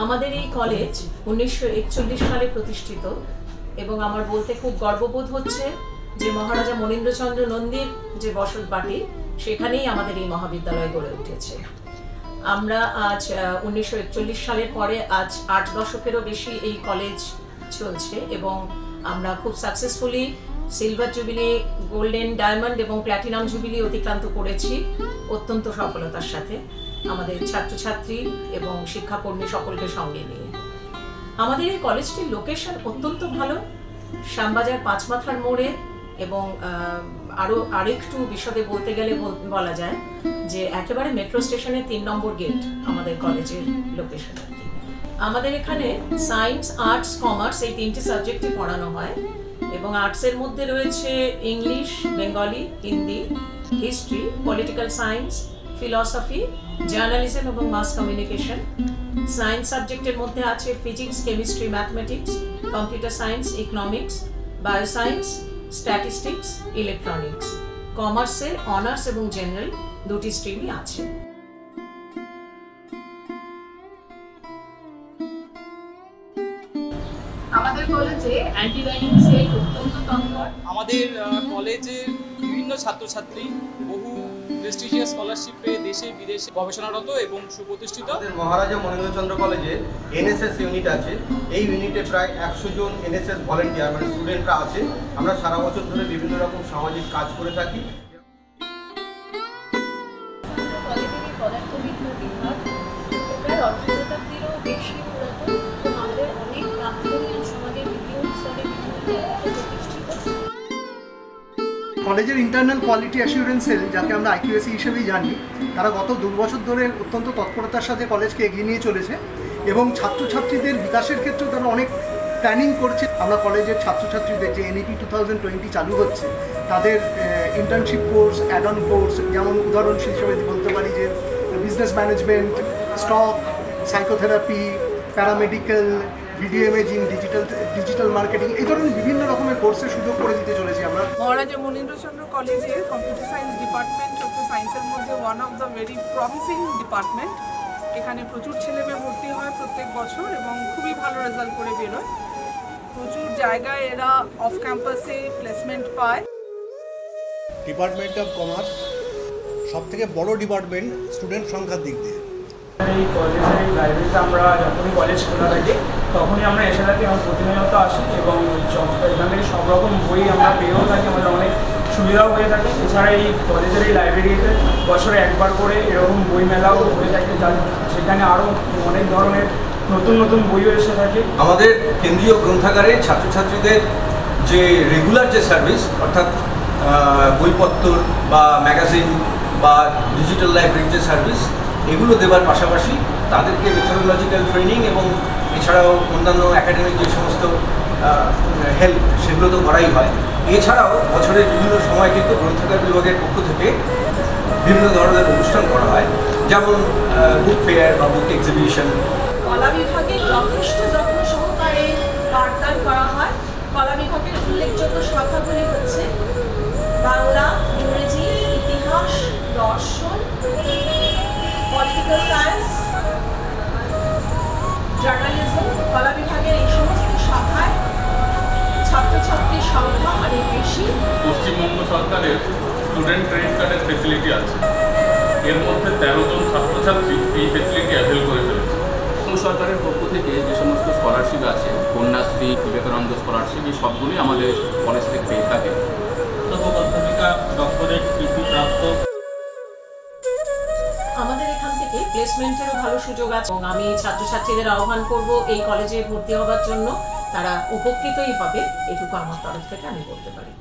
আমাদের এই কলেজ 1941 সালে প্রতিষ্ঠিত এবং আমার বলতে খুব গর্ববোধ হচ্ছে যে মহারাজা মনীন্দ্রচন্দ্র নন্দীর যে বসত বাটি সেখানেই আমাদের এই মহাবিদ্যালয় গড়ে উঠেছে। আমরা আজ 1941 সালের পরে আজ 8 দশকেরও বেশি এই কলেজ চলছে এবং আমরা খুব successfully silver jubilee, golden, diamond এবং প্ল্যাটিনাম জুবিলি অতিক্রান্ত করেছি অত্যন্ত সফলতার সাথে আমাদের ছাত্রছাত্রী এবং শিক্ষাকর্মী সকলকে সঙ্গে নিয়ে। আমাদের এই কলেজটির লোকেশন অত্যন্ত ভালো, শ্যামবাজার পাঁচমাথার মোড়ে এবং আরেকটু বিশদে বলতে গেলে বলা যায় যে একেবারে মেট্রো স্টেশনের 3 নম্বর গেট আমাদের কলেজের লোকেশন। আমাদের এখানে সায়েন্স, আর্টস, কমার্স এই 3টে সাবজেক্টে পড়ানো হয় এবং আর্টসের মধ্যে রয়েছে English, Bengali, Hindi, history, political science, philosophy, journalism এবং মাস কমিউনিকেশন। সায়েন্স সাবজেক্টের মধ্যে আছে physics, chemistry, mathematics, computer science, economics, bioscience, statistics, electronics. কমার্সের অনার্স এবং জেনারেল দুটি স্ট্রিমই আছে। আমাদের কলেজে অ্যান্টি র্যাগিং সেল অত্যন্ত তৎপর। আমাদের কলেজে বিভিন্ন ছাত্রছাত্রী বহু প্রেস্টিজিয়াস স্কলারশিপ পেয়ে দেশে বিদেশে গবেষণারত এবং সুপ্রতিষ্ঠিত। আমাদের মহারাজা মনীন্দ্রচন্দ্র কলেজে এনএসএস ইউনিট আছে। এই ইউনিটে প্রায় 100 জন এনএসএস ভলেন্টিয়ার মানে স্টুডেন্টরা আছে। আমরা সারা বছর ধরে বিভিন্ন রকম সামাজিক কাজ করে থাকি। কলেজের পদার্থবিজ্ঞান বিভাগ প্রায় 18 শতাব্দীরও বেশি পুরাতন এবং আমাদের অনেক প্রাক্তনী সমাজের বিভিন্ন স্তরে বিভিন্ন জায়গায় প্রতিষ্ঠিত। কলেজের ইন্টারনাল কোয়ালিটি অ্যাসিউরেন্স সেল, যাকে আমরা আইকিউএসি হিসেবেই জানি, তারা গত 2 বছর ধরে অত্যন্ত তৎপরতার সাথে কলেজকে এগিয়ে নিয়ে চলেছে এবং ছাত্রছাত্রীদের বিকাশের ক্ষেত্রেও তারা অনেক প্ল্যানিং করছে। আমরা কলেজের ছাত্রছাত্রীদের যে এনইপি 2020 চালু হচ্ছে তাদের internship course, add on course, যেমন উদাহরণ হিসেবে বলতে পারি যে business management, stock, psychotherapy, paramedical, video imaging, digital marketing, এই ধরনের বিভিন্ন রকমের কোর্সের সুযোগ করে দিতে চলেছি আমরা। মহারাজা মনীন্দ্রচন্দ্র কলেজে কম্পিউটার সায়েন্স ডিপার্টমেন্ট হচ্ছে সায়েন্সের মধ্যে one of the very promising department. এখানে প্রচুর ছেলেমেয়ে ভর্তি হয় প্রত্যেক বছর এবং খুবই ভালো রেজাল্ট করে বেরোয়। প্রচুর জায়গায় এরা অফ ক্যাম্পাসে প্লেসমেন্ট পায়। ডিপার্টমেন্ট অফ কমার্স সবথেকে বড় ডিপার্টমেন্ট স্টুডেন্ট সংখ্যার দিক দিয়ে। এই কলেজের লাইব্রেরিতে আমরা যখনই কলেজ খোলা থাকে তখনই আমরা এসে থাকি, আমরা প্রতিনিয়ত আসি এবং এখান থেকে সব রকম বই আমরা পেয়েও থাকি, আমাদের অনেক সুবিধাও হয়ে থাকে। এছাড়া এই কলেজের এই লাইব্রেরিতে বছরে একবার করে এরকম বই মেলাও হয়ে থাকে, সেখানে আরও অনেক ধরনের নতুন নতুন বইও এসে থাকে। আমাদের কেন্দ্রীয় গ্রন্থাগারে ছাত্রছাত্রীদের যে রেগুলার যে সার্ভিস, অর্থাৎ বইপত্র বা ম্যাগাজিন বা ডিজিটাল লাইব্রেরির যে সার্ভিস, এগুলো দেওয়ার পাশাপাশি তাদেরকে মেথোডোলজিক্যাল ট্রেনিং এবং এছাড়াও অন্যান্য একাডেমিক যে সমস্ত হেল্প সেগুলো তো করাই হয়। এছাড়াও বছরের বিভিন্ন সময় কিন্তু গ্রন্থাগার বিভাগের পক্ষ থেকে বিভিন্ন ধরনের অনুষ্ঠান করা হয়, যেমন বুক ফেয়ার বা বুক এক্সিবিশন। কলা বিভাগে যথেষ্ট যত্ন সহকারে পাঠদান করা হয়। কলা বিভাগের উল্লেখযোগ্য শাখাগুলি হচ্ছে বাংলা, ইংরেজি, ইতিহাস, দর্শন, পলিটিক্যাল সায়েন্স, জার্নালিজম। কলা বিভাগের এই সমস্ত শাখায় ছাত্রছাত্রীর সংখ্যা অনেক বেশি। পশ্চিমবঙ্গ সরকারের স্টুডেন্ট ক্রেডিট কার্ডের ফেসিলিটি আছে, এর মধ্যে 13 জন ছাত্রছাত্রী এই ফেসিলিটি অ্যাভেল করে ফেলেছে। সরকারের পক্ষ থেকে যে সমস্ত স্কলারশিপ আছে, কন্যাশ্রী, বিবেকানন্দ স্কলারশিপ, এই সবগুলি আমাদের কলেজ থেকে পেয়ে থাকে। প্রাথমিকা ডক্টরেট ডিগ্রি প্রাপ্ত। আমাদের এখান থেকে প্লেসমেন্টেরও ভালো সুযোগ আছে এবং আমি ছাত্রছাত্রীদের আহ্বান করব এই কলেজে ভর্তি হওয়ার জন্য। তারা উপকৃতই হবে, এটুকু আমার তরফ থেকে আমি বলতে পারি।